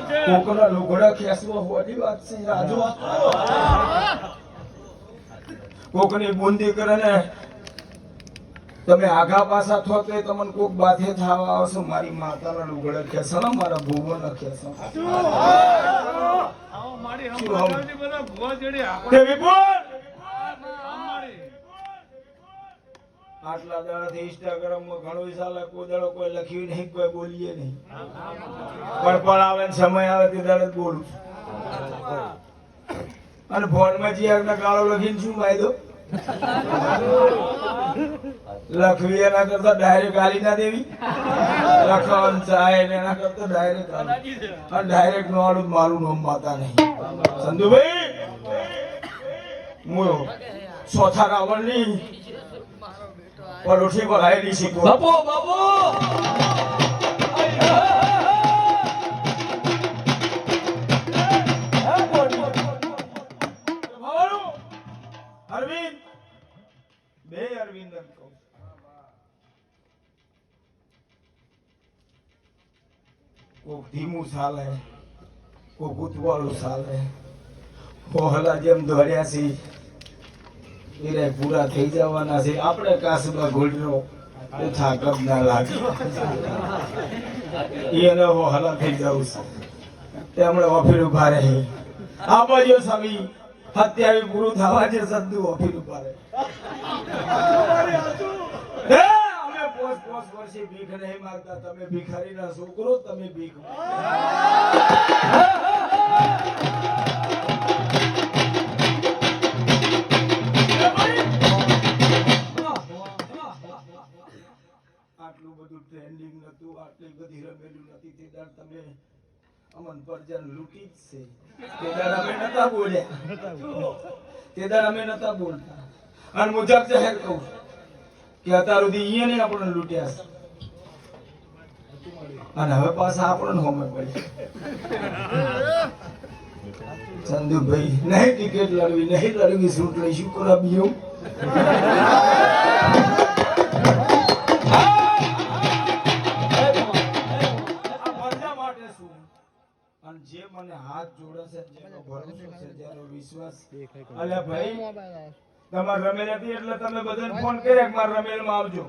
કોકના લુગડા ખેસવા હોવાની વાત છે રાજુ. કોકની બુંદી કરે ને તમે આગા પાછા થો તો તમને કોક બાથે થવા આવશો. મારી માતાના લુગડા ખેસણ મારા ભૂવોના ખેસણ. આટલા દાડાથી ઇન્સ્ટાગ્રામ માં ઘણું ચાલે. કોઈ દાડો કોઈ લખ્યું નહીં, કોઈ બોલીએ નહીં. પણ આવે ને સમય આવે તે દાડે બોલું. અને ફોન માં જે આગળ ગાળો લખીને શું ફાયદો? લખવી એના કરતા ડાયરેક્ટ ગાલી ના દેવી. લખવાનું ચાહે એના કરતા ડાયરેક્ટ ડાયરેક્ટ નો આડું મારું નામ માતા નહીં. સંધુભાઈ હું ચોથા રાવણ ની પરોઠી પર આવેલી શીખો. બાપુ બાપુ અરવિંદ બે અરવિંદ કોક ધીમું ચાલે, કોક ઉતવાળું ચાલે. હોહલા જેમ દોડ્યા છે એ પૂરા થઈ જવાના છે. આપણે કાસબા ઘોડનો થાક જ ના લાગે. એને હોહલા થઈ જવું છે તેમણે ઓફિર ઉભા રહે. આ બાજુ સવી અત્યારે પૂરું થવા છે. સદ્દુ ઓફિર ઉભા રહે. અમે પોસ પોસ વર્ષે ભીખ નહીં માંગતા. તમે ભિખારીના છોકરો, તમે ભીખ આટલું બધું ટ્રેન્ડિંગ નતું, આટલી બધી રમેલું નથી. તે દાડ તમે અમન પરજન લૂટી જ છે. તે દાડ અમે નતા બોલ્યા. તે દાડ અમે નતા બોલતા. અને મુજબ જાહેર કહું કે અત્યાર સુધી અહીંયા આપણને લૂટ્યા છે. અને હવે પાછા આપણને હોમે પડે. સંદુભાઈ નહીં ટિકિટ લડવી, નહીં લડવી, સૂટ લઈ શું કરવા બીજો? જે મને હાથ જોડે છે, જેનો ભરોસો છે, જેનો વિશ્વાસ. અલ્યા ભાઈ તમાર રમેલ હતી એટલે તમે બધાને ફોન કર્યા કે માર રમેલ માં આવજો.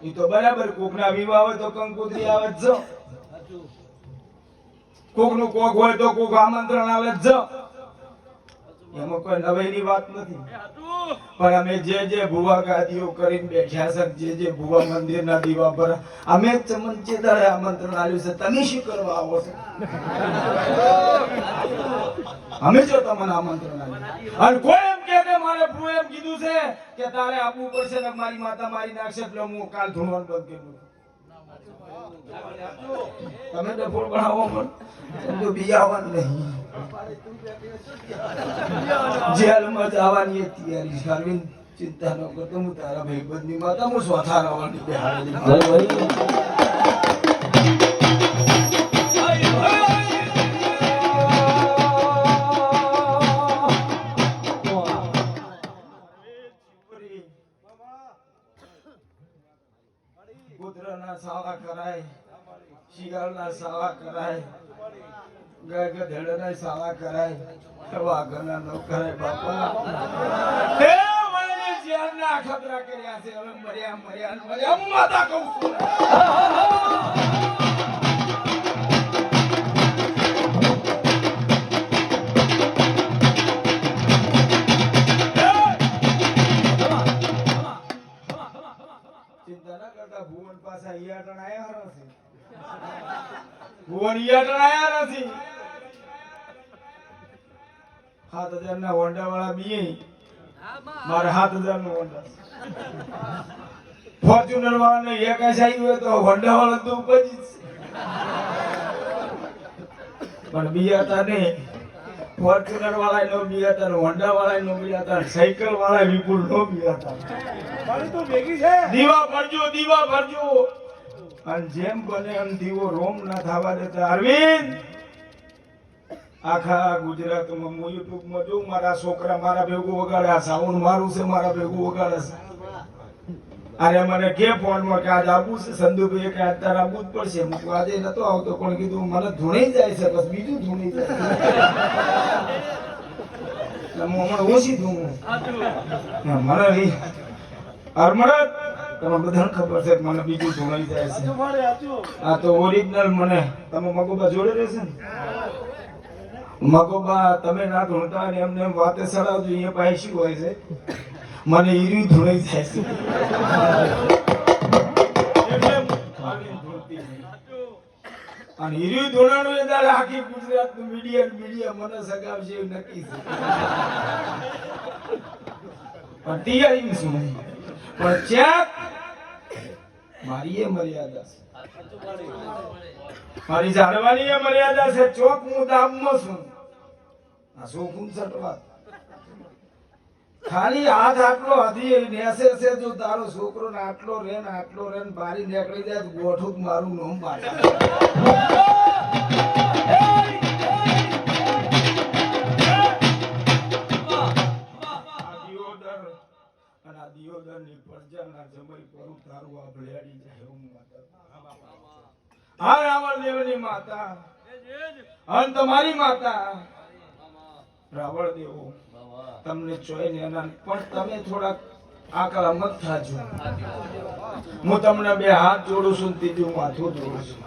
એ તો બરાબર. કોક ના વિવાહ હોય તો કંકોત્રી આવે જ છો. કોક નું કોક હોય તો કોક આમંત્રણ આવે જ છો. એમાં કોઈ નવાઈની વાત નથી. પણ અમે જે ભુવા ગાદીઓ કરીને બેઠ્યા છે, જે ભુવા મંદિરના દીવા પર અમે ચમનચે દાડે આમંત્રણ આવ્યું છે. તમે શું કરવા આવો છો? અમે જો તમને આમંત્રણ આવ્યું અને કોઈ એમ કે મારે ભુએ એમ કીધું છે કે તારે આપવું પડશે ને મારી માતા મારી નાખશે એટલે હું કાલ ધૂણવાનું બંધ કર્યું. તમે ડફોળ બનાવો પણ તો બિયાવાનું નહીં. જેલમાં જવાની તૈયારી. અરવિંદ ચિંતા ન કરતો. હું તારા ભાઈબંધ ની માતા હું સ્વથા રાવણની બેહાડેલી. કૂતરાના સાવા કરાય, શિયાળના સાવા કરાય, ગાય ગધેડાના સાવા કરાય, વાઘના ન કરાય. બાપા તે વયને જેલના ખતરા કર્યા છે. હવે મર્યા મર્યા મર્યા હું માતા કહું છું. ચિંતા ના કરતા. ભુવન પાછા ઈયાટણ આયા નથી. ભુવન ઈયાટણ આયા નથી. 7000 ના હોન્ડા વાળા બીએ મારે 7000 નો હોન્ડા. ફોર્ચ્યુનર વાળા ને એક આઈ હોય તો હોન્ડા વાળા તો ઉપજ પણ બીયાતા ને. ફોર્ચ્યુનર વાળા નો બીયાતા, હોન્ડા વાળા નો બીયાતા, સાયકલ વાળા વિપુલ નો બીયાતા. દીવા ભરજો, દીવા ભરજો. અને જેમ બને એમ દીવો રોમ ના થવા દેતા. અરવિંદ આખા ગુજરાતમાં હું યુટ્યુબ માં જોઉં, મારા છોકરા મારા ભેગું વગાડે. આ સાઉન્ડ મારું છે, મારા ભેગું વગાડે છે. અરે મને કે ફોનમાં કે આજ આવું છે સંધુભાઈ કે આજ તારે આવવું જ પડશે હું આજે નતો આવતો પણ કીધું મને ધૂણી જાય છે બસ બીજું ધૂણી જાય એટલે હું હમણાં ઓછી ધૂણું મને હરમળત તમે બધાને ખબર છે કે મને બીજું ધૂણાઈ જાય છે આ તો ઓરિજિનલ મને તમે મગોબા જોડે રહેશે ને મગોબા તમે ના ધૂણતા ને એમને એમ વાતે સડાવજો અહીંયા પાસે શું હોય છે મને ઈરી ધૂણાઈ જાય છે અને ઈરી ધૂણાનું એ દાડે આખી ગુજરાતનું મીડિયા મને સગાવશે એવું નક્કી છે પણ તૈયારી શું પણ ત્યાં મારી એ મર્યાદા છે મારી જાણવાની એ મર્યાદા છે ચોક હું દામમાં છું આ શોખું સટવા ખાલી હાથ આટલો હજી નેસે છે જો તારો છોકરો ને આટલો રે ને બારી નીકળી જાય ગોઠું મારું નોમ પાછા દિયોદરની પ્રજાના જમઈ કરું તારું આ ભલેડી જાય હું માતા આ રાવણ દેવની માતા અને તમારી માતા રાવણ દેવો તમને જોઈને એના પણ તમે થોડા આકળા મત થાજો હું તમને બે હાથ જોડું છું ત્રીજું માથું જોડું છું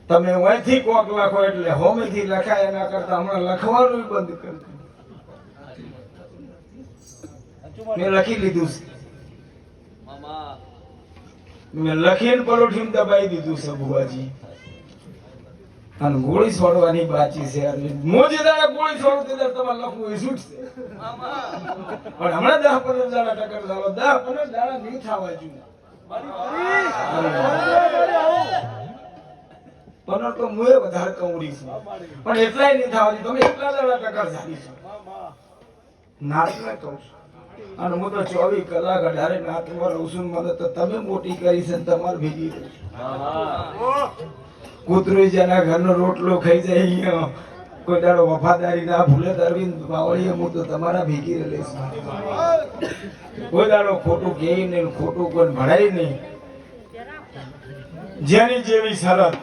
તમે અહીંથી કોક લખો એટલે હોમેથી લખાય એના કરતા હમણાં લખવાનું બંધ કરી મેં લખી લીધું છે મેં લખીને પલોઠી દબાઈ દીધું છે ભુવાજી અને ગોળી છોડવાની બાકી છે હું જે દાડા ગોળી છોડું તે દાડા તમારે લખવું એ છૂટશે પણ હમણાં 10-15 દાડા ટકર ચાલો 10-15 દાડા નહીં થવા જોઈએ પણ તો હું વધારે કવડી છું પણ એટલાય નહીં થવા તમે એટલા દાડા ટકર ચાલી છો નાટ ના કહું છું અને હું તો 24 કલાક 18 નાતમાં રહું છું મને તો તમે મોટી કરી છે તમારે ભેગી કૂતરું જેના ઘરનો રોટલો ખાઈ જાય કોઈ દાડો વફાદારી ના ભૂલે અરવિંદ બાવળીએ હું તો તમારા ભેગી રહીશ કોઈ દાડો ખોટું કહે નહીં ખોટું કોઈ ભણાય નહીં જેની જેવી શરત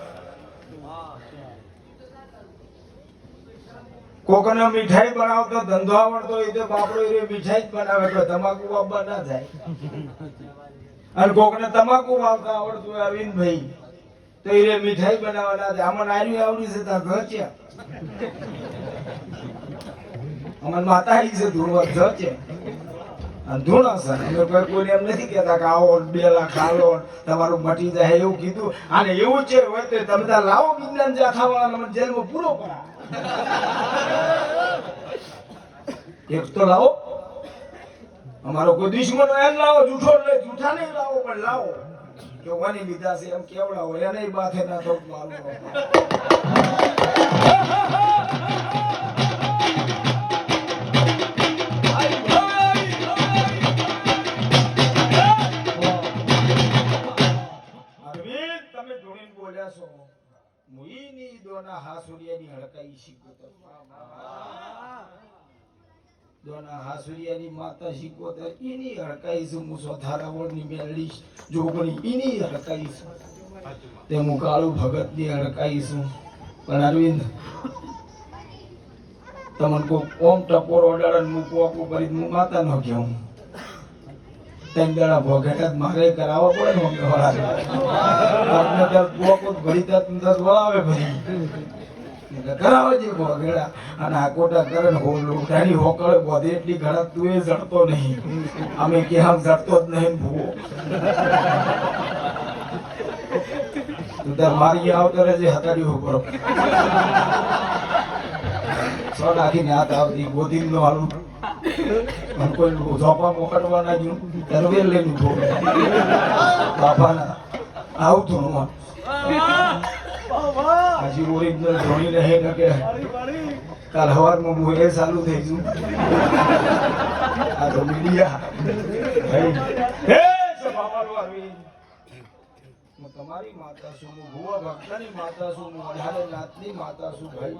કોકને મીઠાઈ બનાવતો ધંધો આવડતો હોય તો બાપડો એ મીઠાઈ જ બનાવે તો તમાકુ વાવવા ના થાય અને કોકને તમાકુ વાવતા આવડતું હોય અરવિંદભાઈ તો એ મીઠાઈ બનાવવા ના થાય આમાં નારી આવડી છે ત્યાં ઘચ્યા અમાર માતા આવી છે ધૂણવા ઘચ્યા ધૂણા સર અમે કોઈને એમ નથી કહેતા કે આવો 2 લાખ આલો તમારું મટી જાય એવું કીધું અને એવું છે હોય તો તમે ત્યાં લાવો વિજ્ઞાન જાથાવાળા મને જેલમાં પૂરો કરા એક તો લાવો અમારો કોઈ દુશ્મન એમ લાવો જૂઠા નહીં લાવો પણ લાવો કે વાની લીધા છે એમ કેવડાવો એને બાથે ના થોડું મારું તમે જોડીને બોલ્યા છો મુઈની દોના હાસુરિયાની હડકાઈ શીખો તો દોના હાસુરિયાની માતા શીખો તો એની હડકાઈ છું મુસો થારાવળની મેલડી જોગણી એની હડકાઈ છું તે હું કાળુ ભગતની હડકાઈ છું પણ અરવિંદ તમને કો ઓમ ટપોર ઓડાડન મૂકો આપું કરી હું માતા ન કહું તેમ દાડા ભોગેટા મારે કરાવવા પડે ને આપણે ત્યાં બોકો ભરી ત્યાં બોલાવે ભરી કરાવે છે ભોગેડા અને આ કોટા કરે ને લોટાની હોકળે બોધે એટલી ઘણા તું એ જડતો નહીં અમે કે આમ જડતો જ નહીં ભૂવો તું તાર મારી આવતો રહે છે હતાડી ઉપર સો નાખીને હાથ આવતી ગોદી નો હાલું કોઈ ઝોપા મોકલવા ના ગયું તરવેર લઈને ઉભો બાપાના આવતું હજી ઓરિજિનલ ધોણી રહે ને કે કાલ સવારમાં હું એ ચાલુ થઈ છું આ તો મીડિયા હું તમારી માતા છું હું ભુવા ભક્તની માતા છું હું અઢારે નાથની માતા છું ભાઈ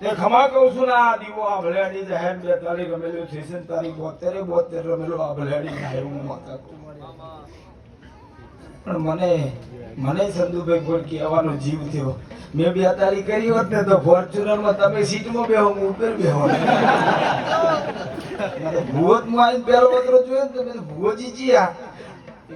એ ખમા કહું છું ને આ દીવો આ ભલેડી જાહેર 42 રમેલું છે ને તારી 72 રમેલું આ ભલેડી ના એવું માતા પણ મને સંધુભાઈ ગોળકી આવવાનો જીવ થયો મેં 42 કરી હોત ને તો ફોર્ચ્યુનર માં તમે સીટમાં બેહો હું ઉપર બેહો ભૂત માં આવીને પેલો વતરો જોયો ને તો મેં ભૂવજી જીયા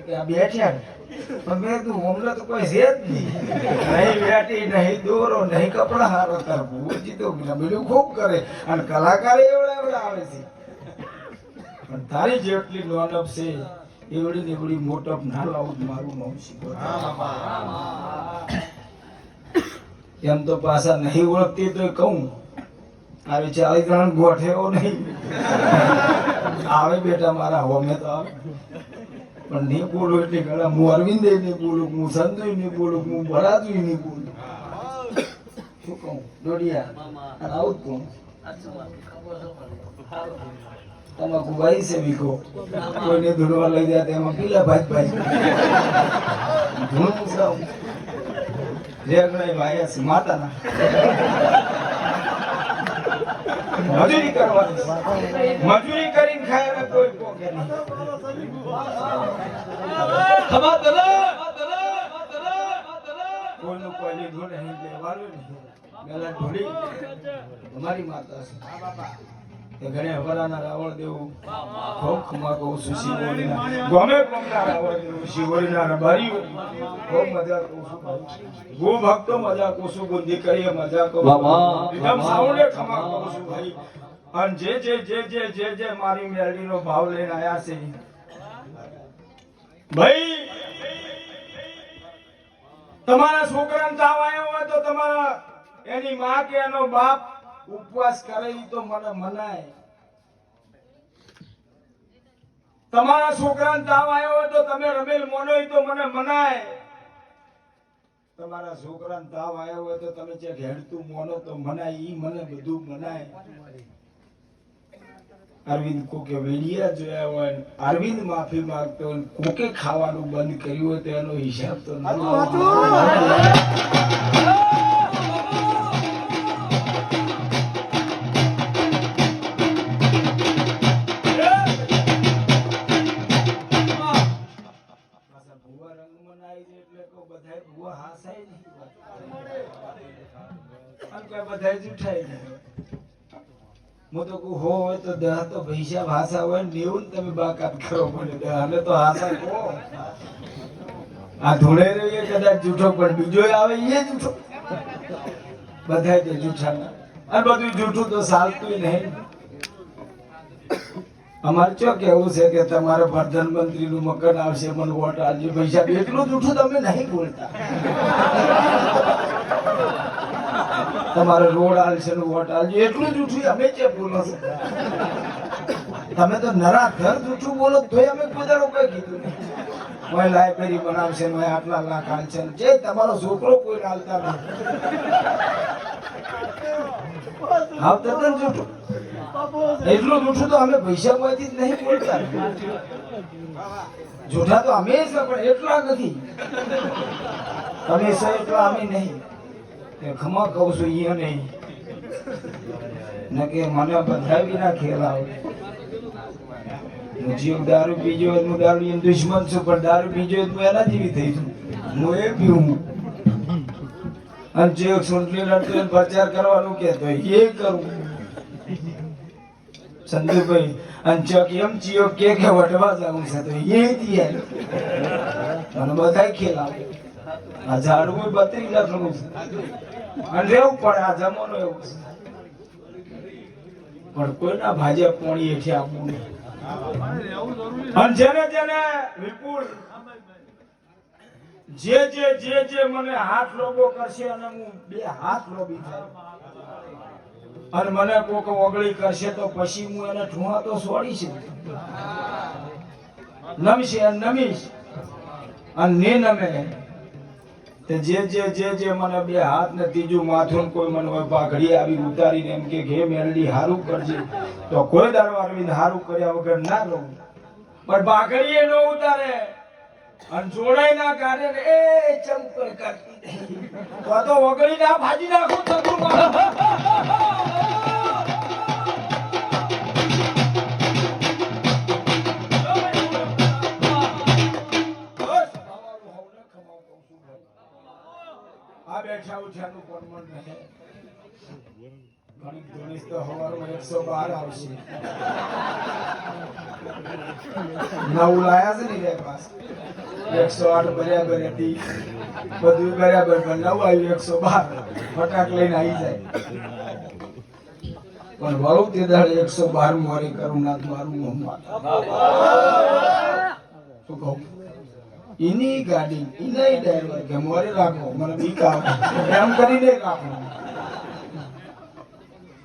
કે આ બેઠ્યા પણ મેં તું હમણાં તો કોઈ છે જ નહીં બેટી નહીં દોરો નહીં કપડા હારો તાર ભૂવજી તો રમેલું ખૂબ કરે અને કલાકાર એવડા આવે છે પણ તારી જેટલી નોનપ છે એવડી ને એવડી મોટપ ના લાવું મારું નામ શીખો એમ તો પાછા નહીં ઓળખતી તો કહું આવી 40 જણ ગોઠેવો નહીં આવે બેટા મારા હોમે તો આવે પણ નહીં બોલું એટલે ઘણા હું અરવિંદે નહીં બોલું હું સંતોય નહીં બોલું હું ભરાજુય નહીં બોલું શું કહું દોડિયા અને આવું જ કહું તમાકુ ભાઈ છે વીખો કોઈને ધૂળવા લઈ જાય તેમાં પીલા ભાઈ ધૂણું સાવ રેગણાઈ ભાઈ છે માતાના મજૂરી કરવાની મજૂરી કરીને ખાય ને કોઈ પોકે નહીં કોઈનું કોઈ લીધું નહીં લેવાનું નહીં પેલા ઢોળી અમારી માતા છે ઘણે હવારાના રાવણ દેવું ખૂબ ખમા કહું છું શિવોરીના ગમે ગમતા રાવણ દેવું શિવોરીના રબારીઓ ખૂબ મજા કહું છું ગો ભક્તો મજા કહું છું બુદ્ધિ કરીએ મજા કહું એકદમ સાઉન્ડે ખમા કહું છું ભાઈ અને જે મારી મેલડીનો ભાવ લઈને આયા છે ભાઈ તમારા છોકરાને તાવ આવ્યો હોય તો તમારા એની માં કે એનો બાપ ઉપવાસ કરે તો મને મનાય તમારા છોકરાને તાવ આવ્યો હોય તો તમે રમેલ મોનો તો મને મનાય તમારા છોકરાને તાવ આવ્યો હોય તો તમે જે ઘેડતું મોનો તો મનાય ઈ મને બધું મનાય અરવિંદ કોકે વેડિયા જોયા હોય અરવિંદ માફી માંગતો હોય કોકે ખાવાનું બંધ કર્યું હોય તો એનો હિસાબ તો હોય તો દહ તો પૈસા ભાષા હોય ને એવું તમે બાકાત કરો પડે અમે તો હાસા કહો આ ધોળે રહીએ કદાચ જૂઠો પણ બીજો આવે એ જૂઠો બધા તે જૂઠા અને બધું જૂઠું તો ચાલતું નહીં અમારે ચો કેવું છે કે તમારે પ્રધાનમંત્રી નું મકાન આવશે મને વોટ આપજો પૈસા એટલું જૂઠું તમે નહીં બોલતા તમારે રોડ આલશે નું વોટ આલજો એટલું જૂઠું અમે જે બોલો છો તમે તો નરાધર જૂઠું બોલો તોય અમે પોતાનો કઈ કીધું નહીં કોઈ લાઇબ્રેરી બનાવશે મેં આટલા લાખ આલશે જે તમારો છોકરો કોઈ આલતા નહીં આવતા તો જૂઠું એટલું જૂઠું તો અમે પૈસા માંથી જ નહીં બોલતા જૂઠા તો અમે જ પણ એટલા નથી તમે સર એટલા અમે નહીં ખમા કહું છું અહીંયા નહીં ને કે મને બધાવી ના ખેલ આવે હું જીવ દારૂ પીજો હું દારૂ એમ દુશ્મન છું પણ દારૂ પીજો હું એના જેવી થઈ છું હું એ પીવું અને જે સુંટલી લડતો પ્રચાર કરવાનું કહેતો એ કરું સંધુભાઈ અને ચક એમ ચિયો કે વટવા જવું છે તો એ દિયા અને બધા ખેલ આવે આ ઝાડવું 32 લાખ નું છે અને રહેવું પડે આ જમાનો એવું છે પણ કોઈના ભાજપ પોણી એથી આપવું નહીં અને જેને વિપુલ જે મને હાથ લોબો કરશે અને હું 2 હાથ લોબી થાય અને મને કોક ઓગળી કરશે તો પછી હું એને ઠુવા તો છોડીશ નમીશ અને ને નમે તે જે મને 2 હાથ ને ત્રીજું માથું કોઈ મને પાઘડી આવી ઉતારીને એમ કે ઘે મેલડી હારું કરજે તો કોઈ દાડો અરવિંદ હારું કર્યા વગર ના રહું પણ પાઘડી નો ઉતારે અને જોડાઈ ના કાઢે ને એ ચમકર કરતી તો વગડી ના ભાજી નાખું આ બેઠા ઉઠ્યાનું પણ મન રહે ઘણી ધોનીસ તો હવારમાં 112 આવશે નવું લાયા છે ને રે પાસ 108 બરાબર હતી બધું બરાબર પણ નવું આવ્યું 112 ફટાક લઈને આવી જાય પણ વળું તે દાડે 112 મોરી કરું ના મારું મોહમ્મદ શું કહું ઇની ગાડી ઇનાઈ ડ્રાઈવર કે મોરે રાખો મને બીક આવે એમ કરીને રાખો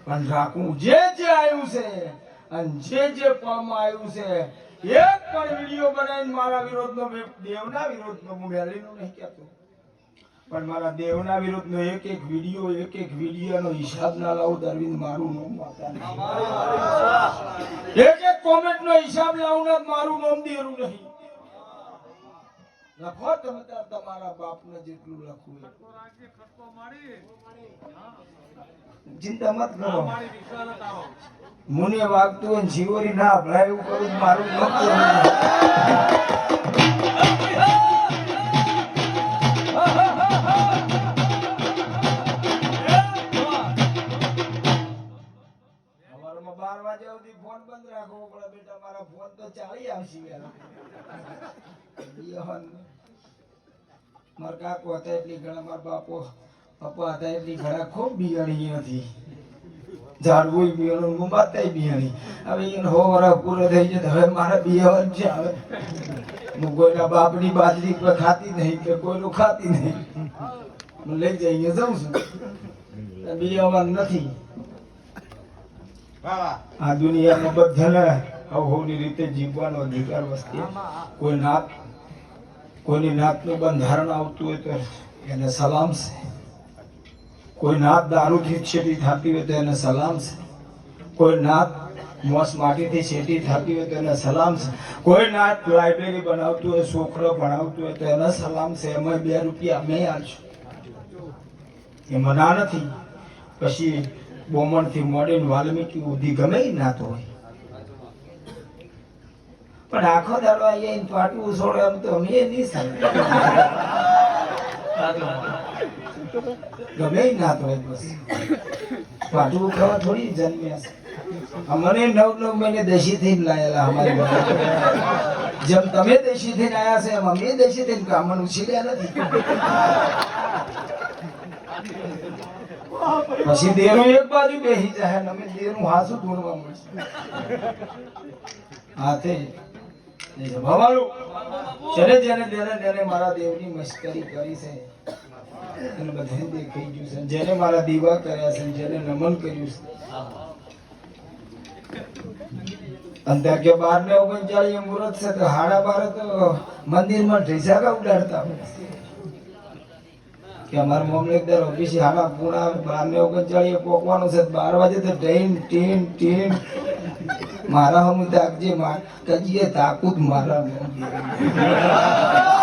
પણ રાખું જે આવ્યું છે અને જે પળમાં આવ્યું છે એક પણ વિડિયો બનાવીને મારા વિરોધનો દેવના વિરોધનો હું મેળીનો નહીં કહેતો પણ મારા દેવના વિરોધનો એક વિડિયોનો હિસાબ ના લાવું અરવિંદ મારું નામ માતા એક કોમેન્ટનો હિસાબ લાવું ને મારું નામ દેરું નહીં લખો તમે તમારા બાપને જેટલું લખવું ચિંતા મત કરો મુને વાગતું હોય જીવોરી ના ભલાય એવું કરું મારું નક્કી સવારમાં 12 વાગ્યા સુધી ફોન બંધ રાખવો પડે બેટા મારા ફોન તો ચાલી આવશે મારા કાકો હતા એટલી ઘણા મારા બાપો પપ્પા હતા એટલી ઘણા ખૂબ બિયાણી હતી ઝાડવું બિયાણું માતા બિયાણી હવે એને 100 વર્ષ પૂરો થઈ જાય હવે મારા બિયાણ છે હવે હું કોઈના બાપની બાજરી પર ખાતી નહીં કે કોઈનું ખાતી નહીં હું લઈ જઈને જાઉં છું બિયાણ નથી આ દુનિયામાં બધાને હવની રીતે જીવવાનો અધિકાર વસ્તી કોઈની નાતનું બંધારણ આવતું હોય તો એને સલામ છે કોઈ નાત દારૂથી છેટી થતી હોય તો એને સલામ છે કોઈ નાત મોસ માટીથી છેટી થતી હોય તો એને સલામ છે કોઈ નાત લાઇબ્રેરી બનાવતું હોય છોકરો ભણાવતું હોય તો એને સલામ છે એમાં 2 રૂપિયા અમે આલશું એ મના નથી પછી બોમણથી મોડીને વાલ્મીકી સુધી ગમે નાત હોય પણ આખો દાડો અહીંયા પાટવું છોડે એમ તો અમે નહીં સાહેબ ગમે નાત હોય બસ પાટવું ખાવા થોડી જન્મ્યા છે મને 9 મહિને દેશી થઈને લાયેલા અમારી જેમ તમે દેશી થઈને આવ્યા છે એમ અમે દેશી થઈને કામણ ઉછીર્યા નથી પછી દેનું એક બાજુ બેસી જાય ને અમે દેનું હાસું ઢૂંઢવા મળશે હાથે ભવાળું જેને મારા દેવની મસ્કરી કરી છે એને બધાને દેખાઈ ગયું છે જેને મારા દીવા કર્યા છે જેને નમન કર્યું છે અંતર કે 12:39 મુહૂર્ત છે તો 12:30 તો મંદિરમાં ઢીસાકા ઉડાડતા કે અમારા મોમલેકદાર ઓફિસે 12:39 પોકવાનું છે 12 વાગે તો ટીન મારા હમ તાકજે માર કજીએ તાકુત મારા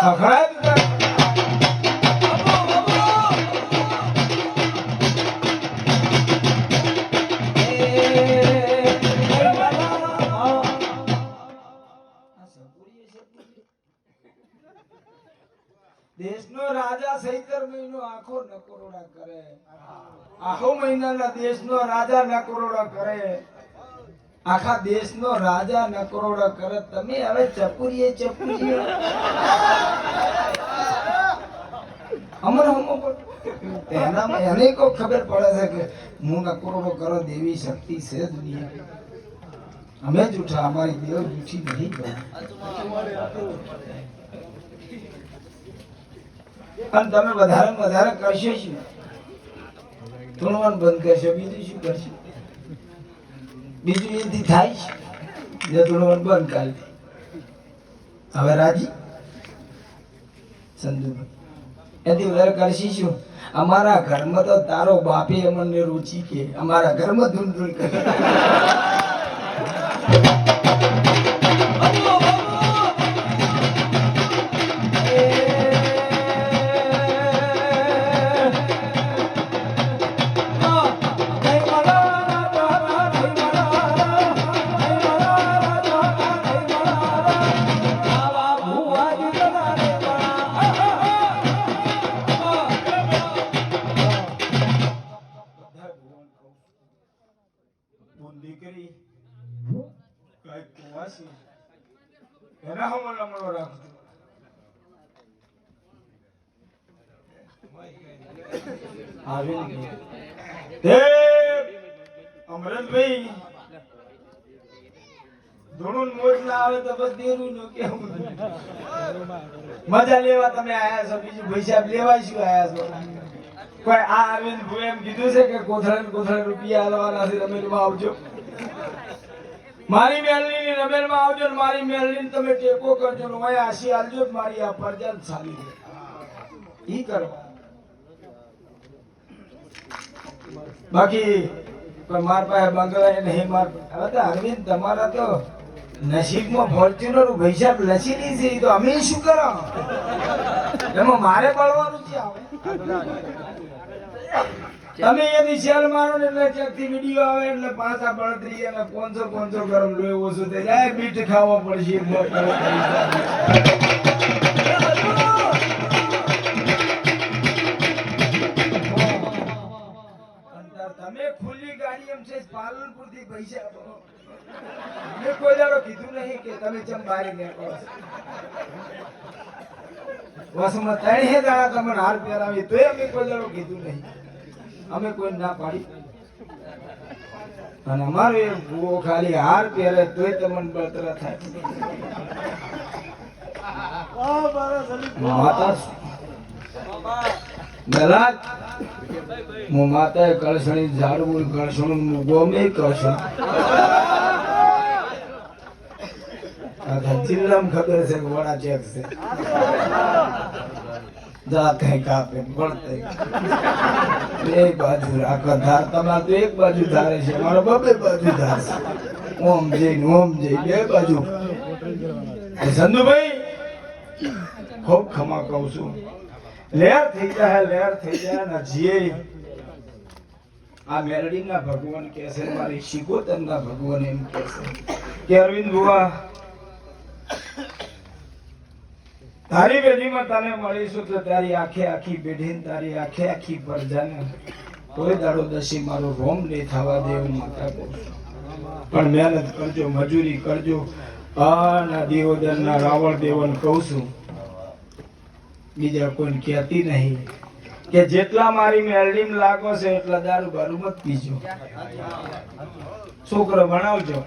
ખખડાય દેશનો રાજા 17 મહિનો આખો નકોરડા કરે આખો મહિનાના દેશનો રાજા નકોરડા કરે આખા દેશનો રાજા નકોરડા કરે તમે હવે ચપુરીએ અમર એનામાં એને કો ખબર પડે છે કે હું નકોરડો કરો દેવી શક્તિ છે દુનિયા અમે જૂઠા અમારી દેવ જૂઠી નહીં કરે અને તમે વધારે કરશો શું તુણવાનું બંધ કરશો બીજું શું કરશો બીજું એથી થાય છે જે તુણવાનું બંધ કરી હવે રાજી સંજુભાઈ એથી વધારે કરશી શું અમારા ઘરમાં તો તારો બાપે અમને રુચિ કે અમારા ઘરમાં ધૂળ કરે છીએ એના હું મળો રાખજો અમરતભાઈ ધૂણું મોજ ના આવે તો બસ દેરું નો કેવું મજા લેવા તમે આયા છો બીજું પૈસા લેવા શું આયા છો કોઈ આ અરવિંદ ભાઈ એમ કીધું છે કે કોથળે રૂપિયા આલવાના છે રમેલમાં આવજો મારી મેલની ની રમેલમાં આવજો ને મારી મેલની તમે ટેકો કરજો ને ઓય આશી આલજો મારી આ ફરજત ચાલી ઈ કરવા બાકી કોઈ માર પાસે બંગલા નહીં માર હવે તો અરવિંદ તમારા તો નસીબમાં ફોર્ચ્યુનર પૈસા લસી છે તો અમે શું કરો એમાં મારે પડવાનું છે તમે એની સેલ મારો ને એટલે ચકથી વિડીયો આવે એટલે પાછા બળતરી અને 500 ગરમ લોહી ઓછું થઈ જાય બીટ ખાવા પડશે તમે ખુલ્લી ગાડી એમ છે પાલનપુર થી પૈસા મેં કોઈ દાડો કીધું નહીં કે તમે ચમ બારી નીકળો વસમાં 3 દાડા તમને હાર પહેરાવી તોય અમે કોઈ દાડો કીધું નહીં અમે કોઈ ના પાડી અને અમારો એ ભૂવો ખાલી હાર પહેરે તોય તમને બળતરા થાય માતા ગલાત મો માતાએ કળશણી ઝાડવું કળશણું ગોમે કળશણ આખા જિલ્લામાં ખબર છે કે વડા ચેક છે જાતે કાપે પડતે એક બાજુ આખા ધાર તમારે તો એક બાજુ ધારે છે મારો બબે બાજુ ધાર છે ઓમ જય બે બાજુ સંધુભાઈ ખૂબ ખમા કહું છું લેર થઈ જાય ને જીએ આ મેરડીના ભગવાન કહે છે મારી શિકોતરના ભગવાન એમ કહે છે કે અરવિંદ બુઆ તારી પેઢીમાં તને મળીશું તો તારી આખી પેઢી તારી આખી પ્રજાને કોઈ દાડો દસી મારો રોમ નહીં થવા દે એવું માતા કહું પણ મહેનત કરજો મજૂરી કરજો આ દેવોદરના રાવણ દેવન કહું છું બીજા કોઈને કહેતી નહીં કે જેટલા મારી મેલડીમ લાગો છે એટલા દારૂ બારૂ મત પીજો છોકરો ભણાવજો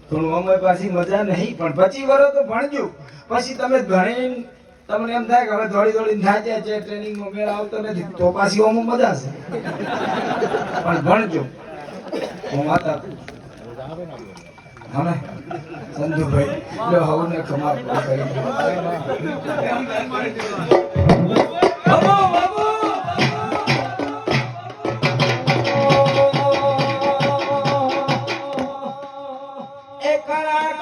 થોડું અમે પાછી મજા નહીં પણ 25 વર્ષ તો ભણજો પછી તમે ભણી તમને એમ થાય કે હવે દોડીને થાય છે ટ્રેનિંગમાં મેળ આવતો નથી તો પાછી ઓમ મજા છે પણ ભણજો હું માતા હમે સંધુભાઈ લો હવને ખમા કરી